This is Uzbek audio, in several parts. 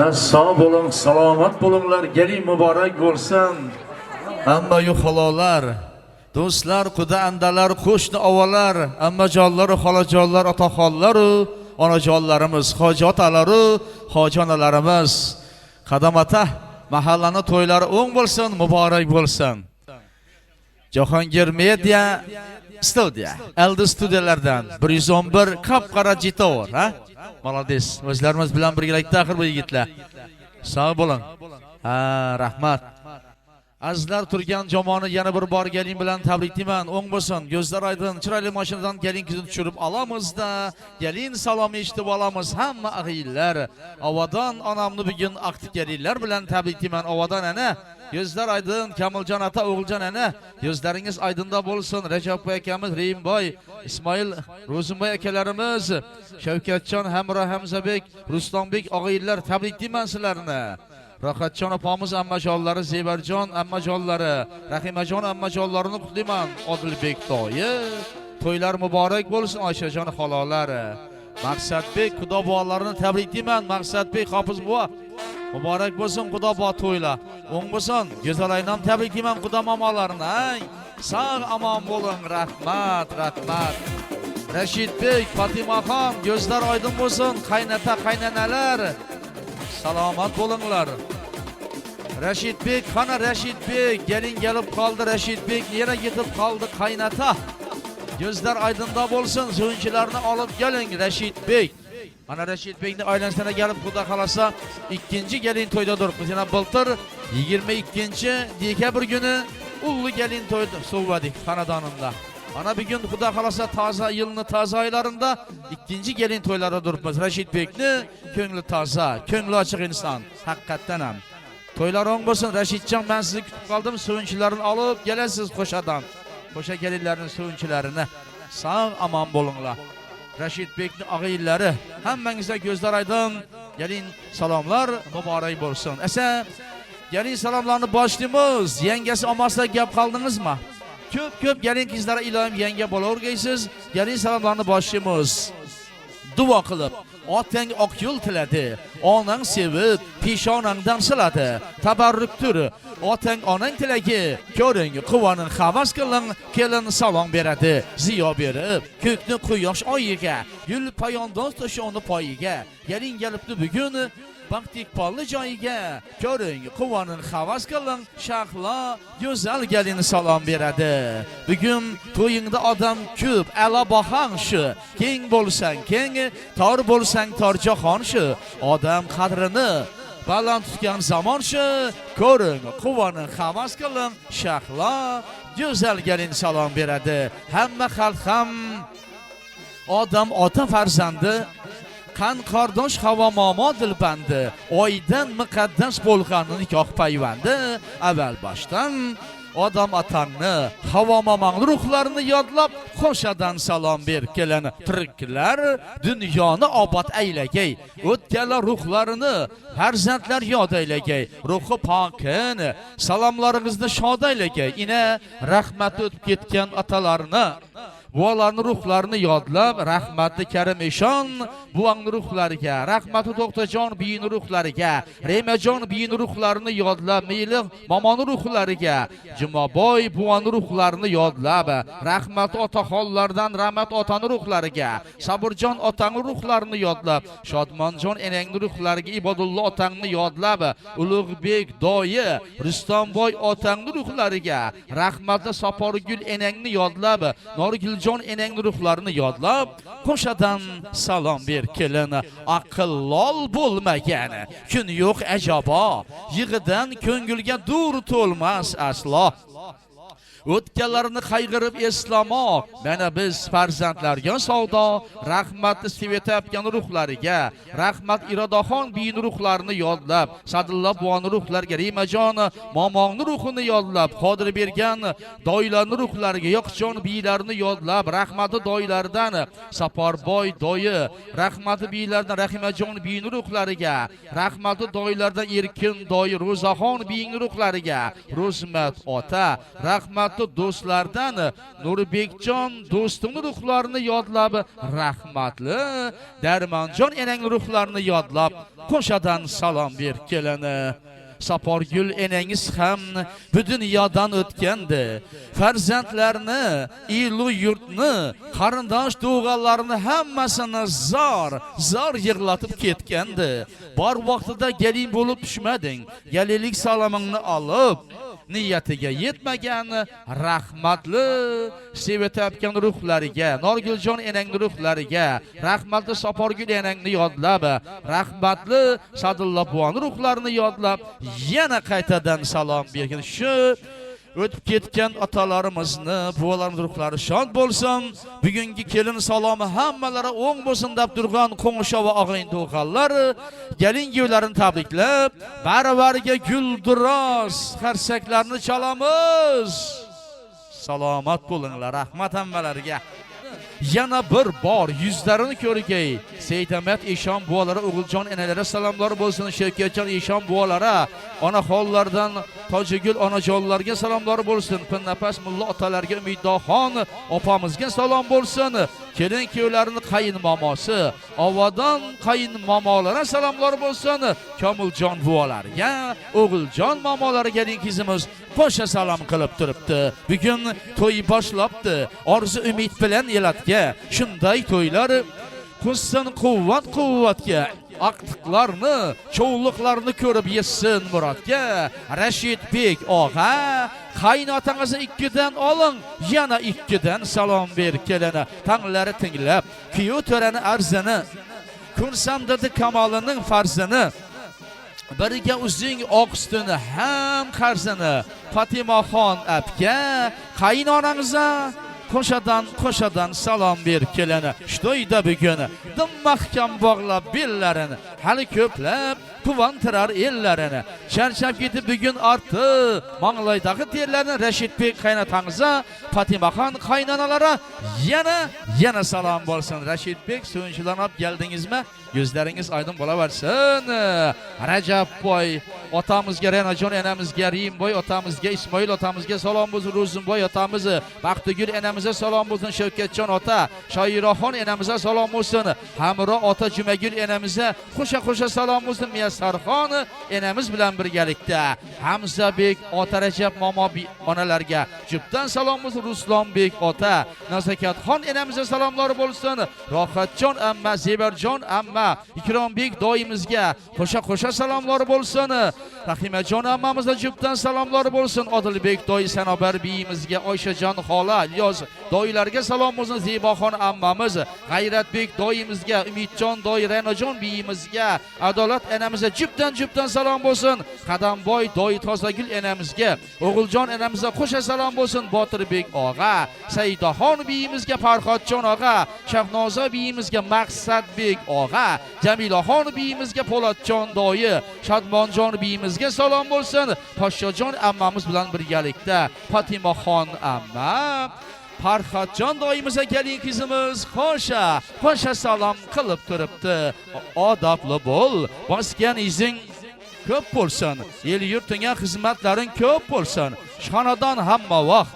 Sağ olun, selamet bulunlar, gelin mübarek olsun. Amma yuhalolar, do'stlar, quda andalar, qo'shni ovalar, ammajonlar, xolajonlar, otaxonlaru, onajonlarimiz, hoji otalaru, hoji onalarimiz. Qadamata mahallani to'ylari o'ng bo'lsin, muborak bo'lsin. Jahongir Media Studio, Eldi studiyalardan 111 qapqara jitovor, ha? Молодец. O'zlarimiz bilan birgalikda axir bu yigitlar. Sog' bo'ling. Ha, rahmat. Azizlar, turgan jamoani yana bir bor gelin bilan tabriklayman. O'ng bo'lsin, ko'zlar oydin, chiroyli mashinadan gelin kizini tushirib olamizda. Gelin salom eshitib olamiz hamma ag'iylar. Ovadan onamni bugun aktiv gelinlar bilan tabriklayman. Ovadan ana Gözler aydın, Kamiljon ata, O'g'iljon ana, gözleriniz aydında bo'lsin. Recep boy akamiz, Reyimboy, İsmail, Ro'zimboy akalarimiz, Shavkatjon, Hamro, Hamzabek, Rustonbek og'aylar tabriklayman sizlarni. Rohatjon opamiz ammajonlari, Zebarjon ammajonlari, Rahimajon ammajonlarini qutlayman. Odilbek to'yi, to'ylar muborak bo'lsin Oyshajon xololari. Maqsadbek xudo bolarini tabriklayman. Maqsadbek Hofiz buva muborak bo'lsin xudo bo to'ylar. O'ng bo'lsin, go'zal aynam tabriklayman xudo momolarni. Sog' omon bo'ling, rahmat, rahmat. Rashidbek, Fatimaxon, gözler oydin bo'lsin, qaynata, qaynanalar. Salomat bo'linglar. Rashidbek, qana Rashidbek, gelin gelib qoldi Rashidbek, yana yetib qoldi qaynata. Gözler aydında bo'lsin, so'yinchilarni olib keling Rashidbek. Ana Rashidbekning oilasına gelip xudo xolasa ikkinchi gelin to'ydadir. Biz yana bultur 22 dekabr günü ullu gelin to'yda suvvadik xonadonimda. Ana bir gün xudo xolasa toza yılını toza oylarında ikkinchi gelin to'ylarida turibmiz. Rashidbekni ko'ngli toza, ko'ngli ochiq inson, haqiqatdan ham. To'ylar o'ng bo'lsin. Rashidjon, men sizni kutib qoldim. So'yinchilarni olib kelasiz qo'shadan. Qo'sha gelinlarning so'yinchilarini. Sog' omon bo'linglar. Rashidbekning og'ayillari, hammangizga ko'zlar aydin. Gelin salomlar muborak bo'lsin. Esa gelin salomlarni boshlaymiz. Yengasi olmasa gap qoldingizmi? Ko'p gelin qizlari iloyim yenge bo'lavergaysiz. Gelin salomlarni boshlaymiz. Duo qilib, otang oq yo'l tiladi, onang sevib, peshonangdan siladi. Tabarrukdir, otang onang tilagi, ko'ring, quvoning, havas qiling, kelin salom beradi, ziyo berib, ko'kni quyosh oyiga, gul poyondoz to'shoni poyiga, gelin gelibdi bugun Baktik pallı joyiga, ko'ring, quvoning, havas qiling, shahlo, go'zal gelin salom beradi. Bugun to'yingda odam ko'p, ala bahang shu. Keng bo'lsang keng, tor bo'lsang tor jahon shu. Odam qadrini baland tutgan zamon shu. Ko'ring, quvoning, havas qiling, shahlo, go'zal gelin salom beradi. Hamma xalq ham odam ota farzandi, qan qardosh havo momo dilbandi, oydan muqaddas bo'lgani nikoh payvandi. Avval boshdan odam otangni, havo momongni ruhlarini yodlab, qo'shadan salom ber kelin. Tiriklar dunyoni obod aylagay, o'tganlar ruhlarini farzandlar yod aylagay. Ruhi pokin salomlaringizni shod aylagay. Ina rahmat o'tib ketgan otalarni, buvalarning ruhlarini yodlab, rahmatli Karim Eshon buvangning ruhlariga, rahmatli To'xtajon biyin ruhlariga, Remajon biyin ruhlarini yodlab, Meyliq momoning ruhlariga, Jumaboy buvaning ruhlarini yodlab, rahmatli otaxonlardan rahmat otaning ruhlariga, Saburjon otaning ruhlarini yodlab, Shodmonjon enangning ruhlariga, Ibodullo otangni yodlab, Ulug'bek doyi, Rustomboy otangning ruhlariga, rahmatli Saporgul enangni yodlab, Norgiljon enangning ruhlarini yodlab, qo'shadan salom ber kelin. Aqllol bo'lmagan kun yo'q ajabo, yig'idan ko'ngilga dur to'lmas aslo. O'tganlarini qayg'irib eslamoq, mana biz farzandlarga savdo, rahmatli Sveta yapgan ruhlariga, rahmat Irodaxon biyin ruhlarini yodlab, Sadulla buvaning ruhlariga, Rimajon momongning ruhini yodlab, Qodir bergan doylarning ruhlariga, Yoqjon biylarini yodlab, rahmatli doylardan Saporboy doyi, rahmatli biylardan Rahimajon biyin ruhlariga, rahmatli doylardan Erkin doyi, Ro'zaxon biyin ruhlariga, Ro'zmat ota, rahmat rahmatli do'stlardan Nurbekjon do'stimning ruhlarini yodlab, rahmatli Darmonjon enang ruhlarini yodlab, qo'shadan salom ber kelani. Saporgul enangiz ham bu dunyodan o'tgandi. Farzandlarni, ilu yurtni, qarindosh to'g'anlarni hammasini zor yig'latib ketgandi. Bor vaqtida gelin bo'lib tushmading. Gelinlik salomingni olib, niyatiga yetmagan rahmatli sevetayotgan ruhlariga, Norguljon enangning ruhlariga, rahmatli Saporgul enangni yodlab, rahmatli Sadulla buvoni ruhlarini yodlab, yana qaytadan salom bergan. Shu o'tib ketgan otalarimizni, buvalarimiz ruhlari shod bo'lsin. Bugungi kelin salomi hammalari o'ng bo'lsin deb turgan qo'ng'isho va og'ayin to'g'anlar gelin-guvlarini tabriklab, baravariga gulduros qarsaklarni chalamiz. Salomat bo'linglar, rahmat hammalarga. Yana bir bor yuzlarini ko'rgay. Seydamat Eshon buvalari, O'g'iljon enalari salomlar bo'lsin. Shavkatjon Eshon buvalari, onaxonlardan Tojigul onajonlarga salomlar bo'lsin. Pinnapas mulla otalarga, Umiddoxon opamizga salom bo'lsin. Kelin kuyovlarini qayin momosi, Ovadan qayin momolariga salomlar bo'lsin. Komiljon buvalarga, O'g'iljon momolariga qizimiz qo'sha salom qilib turibdi. Bugun to'y boshlabdi. Orzu umid bilan elatga shunday to'ylar qo'shsin quvvatga. Aqtiqlarni, cho'lliqlarni ko'rib yesin murodga. Rashidbek og'a, qaynotangizni 2dan oling, yana 2dan salom ber kelani. Tanglari tinglab, kuyov to'rani arzini, kunsamdirdi kamolining farzini, biriga uzing oqustini ham qarzini. Fatimaxon apga, qaynonangizga qo'shadan salom ber kelani. Shtoyda bugun dim mahkam bog'lab bellarini, hali ko'plab quvontirar ellarini. Charchab ketib bugun orti manglaydagi terlarni Rashidbek qaynotangizga, Fatimaxon qaynonalari yana salom bo'lsin. Rashidbek, so'nchilanib keldingizmi? Yuzlaringiz aydin bo'laversin. Rajabboy otamizga, Renajon enamizga, Rimboy otamizga, Ismoil otamizga salom bo'lsin. Ro'zinboy otamiz, Baxtigul enamizga salom bo'lsin. Shavkatjon ota, Shoiraxon enamizga salom bo'lsin. Hamro ota, Jumagul enamizga qo'sha salom bo'lsin. Miyassarxon enamiz bilan birgalikda Hamzabek ota, Rajab momo onalarga jubdan salom bo'lsin. Ruslonbek ota, Nazakatxon enamizga salomlar bo'lsin. Rohatjon amma, Zebarjon amma, Ikrombek doimizga qo'sha salomlar bo'lsin. Rahimajon ammamizga jubdan salomlar bo'lsin. Odilbek doy Sanobar biyimizga, Oyshajon xola, Ilyos doylarga salom bo'lsin. Zeboxon ammamiz, G'ayratbek doyimizga, Umidjon doy Renajon biyimizga, Adolat enamizga jubdan salom bo'lsin. Qadamboy doy Tozagul enamizga, O'g'iljon enamizga qo'sha salom bo'lsin. Botirbek og'a, Saidaxon biyimizga, Farhodjon og'a, Shahnoza biyimizga, Maqsadbek og'a, Jamilaxon biyimizga, Po'latjon doyi, Shadmonjon biyimizga salom bo'lsin. Poshshajon ammamiz bilan birgalikda Fatimaxon amma, Farhodjon doyimizga kelin qizimiz qo'sha salom qilib turibdi. Odobli bo'l, bosgan izing ko'p bo'lsin. El yurtinga xizmatlaring ko'p bo'lsin. Xonadon hamma vaqt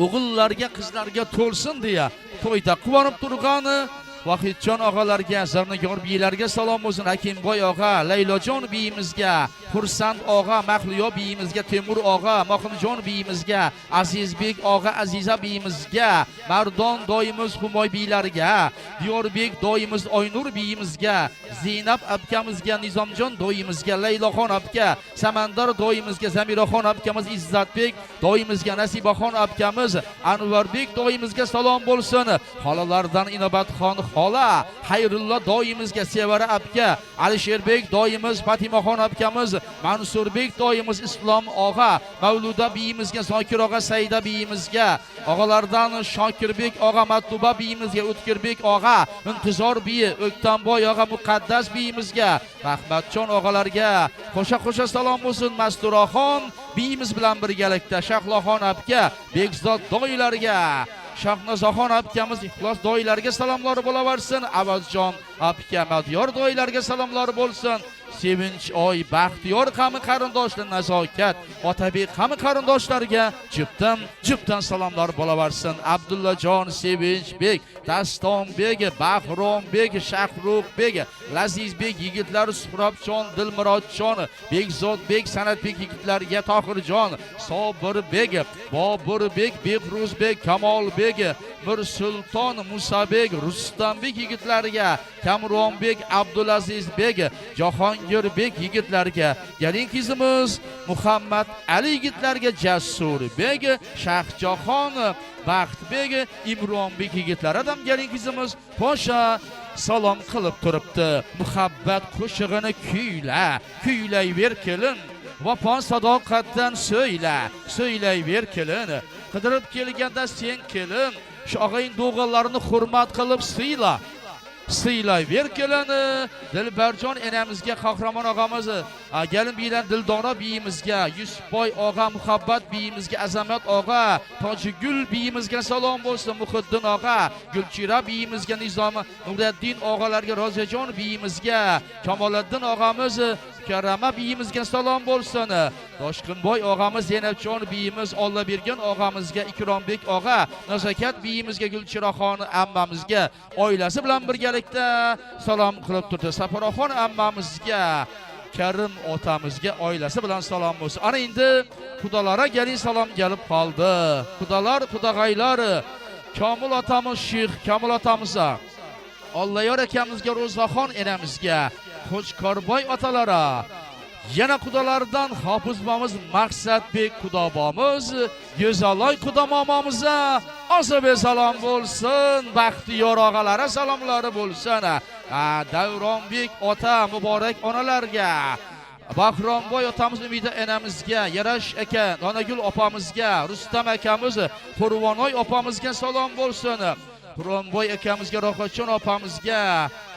o'g'illarga, qizlarga to'lsin deya to'yda quvonib turgani Vahidjon og'alarga, Zarnigor biylarga salom bo'lsin. Hakimboy og'a, Laylojon biyimizga, Xursand og'a, Mahliyo biyimizga, Temur og'a, Moximjon biyimizga, Azizbek og'a, Aziza biyimizga, Mardon doyimiz Humoy biylarga, Diyorbek doyimiz Oynur biyimizga, Zeynab abkamizga, Nizomjon doyimizga, Layloxon abka, Samandar doyimizga, Zamiraxon abkamiz, Izzatbek doyimizga, Nasibaxon abkamiz, Anvarbek doyimizga salom bo'lsin. Xolalardan Inobatxon xola, Xayrullo doyimizga, Sevara abka, Alisherbek doyimiz, Fatimaxon abkamiz, Mansurbek doyimiz, Islom og'a, Mavluda biyimizga, Zokir og'a, Saida biyimizga, og'alardan Shokirbek og'a, Matluba biyimizga, O'tkirbek og'a, Intizor biyi, O'ktamboy og'a, Muqaddas biyimizga, Rahmatjon og'alarga qo'sha salom bo'lsin. Masturaxon biyimiz bilan birgalikda Shahloxon abka, Bekzod doylarga, Shahnozaxon abkamiz, Ixlos doylarga salomlar bo'laversin. Avazjon abka, Madyor doylarga salomlar bo'lsin. sevinch oy baxtiyor qami qarindoshlar nazokat Otabek qami qarindoshlarga jibdan salomlar bo'laversin. Abdullajon Sevinchbek, Dastonbek, Bahrombek, Shahruxbek, Lazizbek yigitlar, Suhrobjon, Dilmurodjon, Bekzodbek, Sanatbek yigitlariga Tohirjon, Sobirbek, Boburbek, Behruzbek, Kamolbek, Mirsulton, Musabek, Rustambek yigitlariga, Kamronbek, Abdulazizbek, Jahongirbek yigitlariga, gelin qizimiz Muhammad Ali yigitlariga, Jasurbek, Shahjahon, Baxtbek, Imronbek yigitlari ham gelin qizimiz Po'sha salom qilib turibdi. Muhabbat qo'shig'ini kuylayver kelin. Vafon sadoqatdan so'ylayver kelin. Qidirib kelganda sen kelin, shu og'ayin do'g'allarini hurmat qilib siylayver kelin. Dilbarjon enamizga, Qahramon og'amiz, gelin bilan Dildora biyimizga, Yusufboy og'a, Muhabbat biyimizga, Azamat og'a, Tojigul biyimizga salom bo'lsin. Muhiddin og'a, Gulchira biyimizga, Nizomi Nuriddin og'alarga, Rozijon biyimizga, Kamoliddin og'amiz, Karama biyimizga salom bo'lsin. Toshqinboy og'amiz, Zaynabjon biyimiz, Ollabergan og'amizga, Ikrombek og'a, Nazokat biyimizga, Gulchiraxon ammamizga, oilasi bilan birgalikda salom qilib turdi. Safaroxon ammamizga, Karim otamizga, oilasi bilan salom bo'lsin. Ana endi xudolara gelin salom kelib qoldi. Xudolar, xudog'aylar, Komil otamiz, Sheyx Komil otamizga, Alloyor akamizga, Ro'zaxon enamizga, Qo'chqorboy otalara, yana xudolardan Hofizbomiz Maqsadbek xudobomiz, Go'zaloy xudomomamizga ozobe salom bo'lsin. Baxtiyor og'alara salomlari bo'lsin. Davronbek ota, muborak onalarga, Bahromboy otamiz, Umida enamizga, Yarash aka, Donagul opamizga, Rustam akamiz, Qurvonoy opamizga salom bo'lsin. Qur'onboy akamizga, Rohatjon opamizga,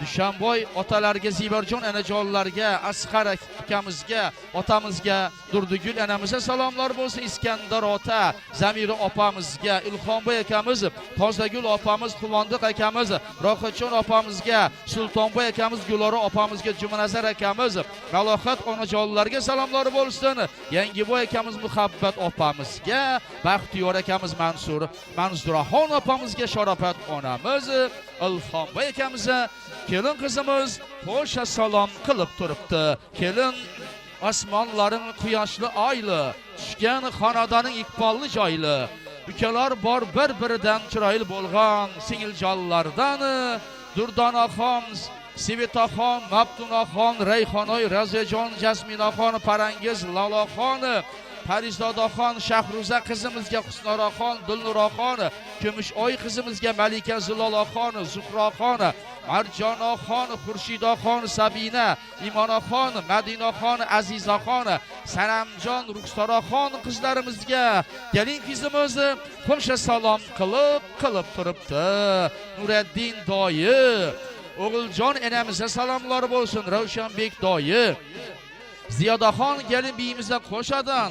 Dushanboy otalarga, Zibarjon anajonlarga, Asqar akamizga, otamizga, Durdugul anamizga salomlar bo'lsin. Iskandar ota, Zamira opamizga, Ilhomboy akamiz, Tozagul opamiz, Quvondiq akamiz, Rohatjon opamizga, Sultonboy akamiz, Gulora opamizga, Jumanazar akamiz, Malohat onajonlarga salomlar bo'lsin. Yangiboy akamiz, Muhabbat opamizga, Baxtiyor akamiz, Manzuraxon opamizga, Sharofat onamiz, Ilhomboy akamizga, kelin qizimiz Po'sha salom qilib turibdi. Kelin osmonlaring quyoshli oyli, tushgan xonadoning iqbolli joyli, ukalar bor bir-biridan chiroyli bo'lgan singiljonlardan Durdonaxon, Svetaxon, Mabtunaxon, Rayxonoy, Razijon, Jasminaxon, Parangiz, Lolaxon, Parizodaxon, Shahruza qizimizga, Husnoraxon, Dilnuraxon, Kumushoy qizimizga, Malika Zulolaxon, Zuhraxon, Marjonaxon, Xurshidaxon, Sabina, Imonaxon, Madinaxon, Azizaxon, Sanamjon, Ruxsoraxon qizlarimizga, gelin qizimiz Po'sha salom qilib turibdi. Nuriddin doyi, O'g'iljon enamizga salomlar bo'lsin. Ravshanbek doyi, Ziyodaxon gelin biyimizga qo'shadan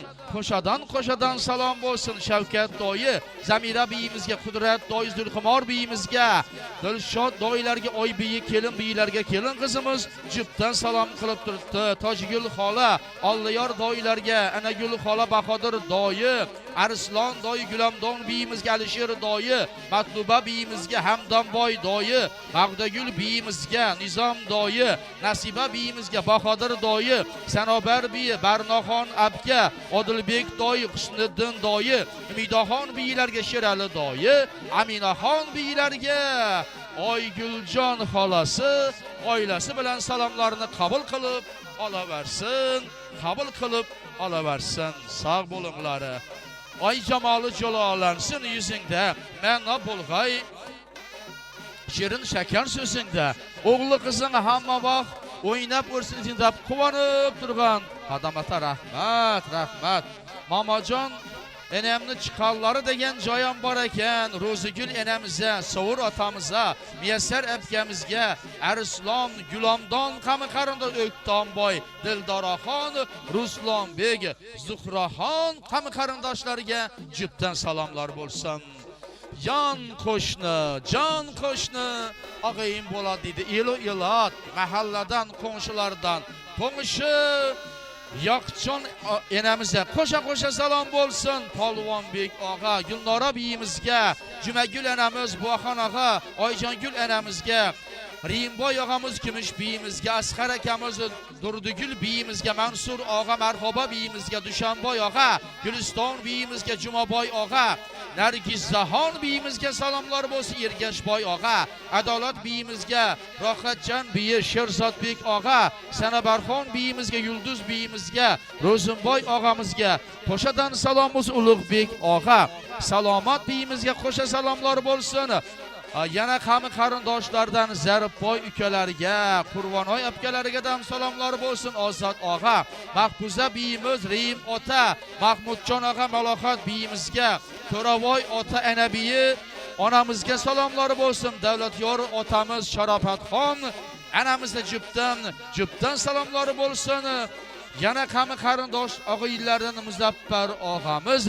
salom bo'lsin. Shavkat doyi, Zamira biyimizga, Qudrat doyi, Zulxumor biyimizga, Dilshod doyilarga, Oy biyi, kelin biyilarga, kelin qizimiz jibdan salom qilib turibdi. Tojgul xola, Olloyor doyilarga, Anagul xola, Bahodir doyi, Arslon doyi, Gulamdon biyimizga, Alisher doyi, Matluba biyimizga, Hamdonboy doyi, Mag'dagul biyimizga, Nizom doyi, Nasiba biyimizga, Bahodir doyi, Sanobar biyi, Barnoxon abka, Odilbek doyi, Husniddin doyi, Umidaxon biyilarga, Sherali doyi, Aminaxon biyilarga, Oyguljon xolasi, oilasi bilan salomlarini qabul qilib olaversin. Sog' bo'linglar. Oy jamoli jalolansin yuzingda, ma'no bo'lg'ay shirin shakar so'zingda. O'g'li qizing hamma vaqt o'ynab o'rsin deb quvonib turgan xadamata rahmat. Mamajon enamni chiqanlari degan joyam bor ekan. Ro'zigul enamizga, Sovur otamizga, Miyassar akamizga, Arslon, Gulamdon qami qarindosh O'ktonboy, Dildoraxon, Ruslonbek, Zuhraxon qami qarindoshlariga jibdan salomlar bo'lsin. Jon qo'shni og'ayim bo'ladi deydi. Elu elot mahalladan, qo'shnilardan To'ng'ishi Yoqjon enamizga qo'sha salom bo'lsin. Polvonbek og'a, Gulnora biyimizga, Jumagul enamiz, Buaxon og'a, Oyjongul enamizga, Rimboy og'amiz Kumush biyimizga, Asqar akamiz Durdugul biyimizga, Mansur og'a Marhaba biyimizga, Dushanboy og'a, Guliston biyimizga, Jumaboy og'a, Nargizahon biyimizga salomlar bo'lsin. Ergashboy og'a, Adolat biyimizga, Rohatjon biyi, Sherzodbek og'a, Sanabarxon biyimizga, Yulduz biyimizga, Ro'zimboy og'amizga qo'shadan salom bo'lsin. Ulug'bek og'a, Salomat biyimizga qo'sha salomlar bo'lsin. Yana qami qarindoshlardan Zaribboy ukalarga, Qurvonoy apkalariga ham salomlar bo'lsin. Ozod og'a, Mahfuza biyimiz, Rim ota, Mahmudjon og'a Malohat biyimizga, To'ravoy ota Anabiyi onamizga salomlar bo'lsin. Davlatyor otamiz Sharofatxon anamizga jubdan salomlar bo'lsin. Yana qami qarindosh og'aylardan Muzaffar og'amiz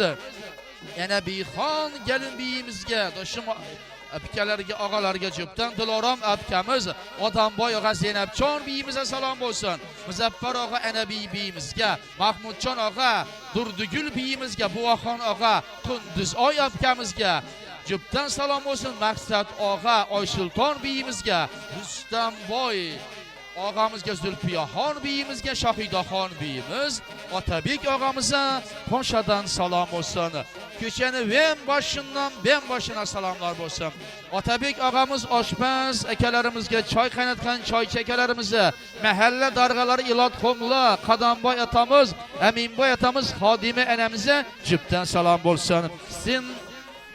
Anabixon gelin biyimizga, doshim apkalarga, og'alarga jubdan Dilorom apkamiz, Odamboy og'a Zeynabjon biyimizga salom bo'lsin. Muzaffar og'a Anabiy biyimizga, Mahmudjon og'a Durdugul biyimizga, Buaxon og'a Qunduzoy apkamizga jubdan salom bo'lsin. Maqsad og'a Oysulton biyimizga, Rustamboy og'amizga, Zulfiyaxon biyimizga, Shohidaxon biyimiz, Otabek og'amizga qo'shadan salom bo'lsin. Ko'chani ben boshina salomlar bo'lsin. Otabek og'amiz oshpaz akalarimizga, choy qaynatgan choychi akalarimizga, mahalla darg'alari Ilot Qo'ngla, Qadamboy atamiz, Aminboy atamiz, Xodima anamizga jubdan salom bo'lsin. Sen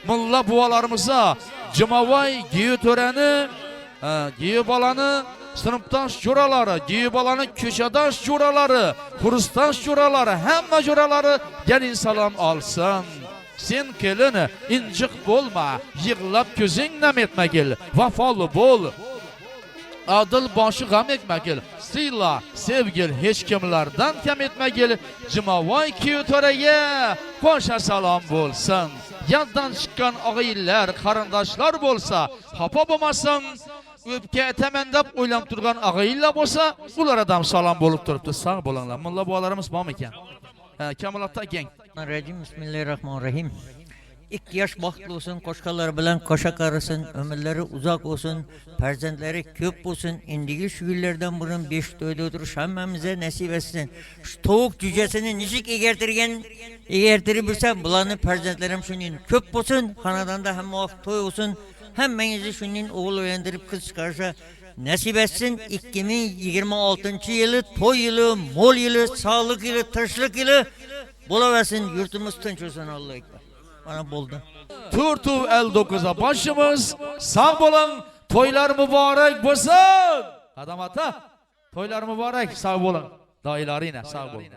mulla buvalarimizga, Jumavoy Giyoto'rani, Giyobolani sinfdosh jo'ralari, Giyobolani ko'chadosh jo'ralari, Xurusdosh jo'ralari, hamma jo'ralari gelin salom olsin. Sen kelin injiq bo'lma, yig'lab ko'zing nam etmagil, vafoli bo'l. Adil boshi g'am etmagil, siyla, sevgil, hech kimlardan kam etmagil. Jumavoy Giyoto'raga qo'sha salom bo'lsin. Yoddan chiqqan og'aylar, qarindoshlar bo'lsa, xafa bo'lmasin. O'pka ataman deb o'ylab turgan og'aylar bo'lsa, ularga ham salom bo'lib turibdi. Sog' bo'linglar. Mulla bolalarimiz bormi ekan? Kamolotda gang. Bismillahirrahmanirrahim. 2 yosh baxtli olsun, qo'shqalar bilan qo'sha qarisin, ömürleri uzoq olsun, farzandlari ko'p bo'lsin. Indigi shu yillardan burun 5 to'yda o'tirish hammamizga nasib etsin. Shu tovuq jo'jasini nishik egertirib bilsa, bularning farzandlarim shuning ko'p bo'lsin, xonadonda hamma vaqt to'y olsun. Hammangizni shuning o'g'il uylantirib qiz chiqarsa nasib etsin. 2026 yılı to'y yili, mo'l yili, sog'lik yili, tinchlik yili bo'laversin. Yurtimiz tinch bo'lsin. Alloh akbar. Mana bo'ldi. Turtuv 59'a başımız sağ bo'lin. To'ylar muborak bo'lsin. Qadam ota, to'ylar muborak, sağ bo'lin. Doilarina sağ bo'lin.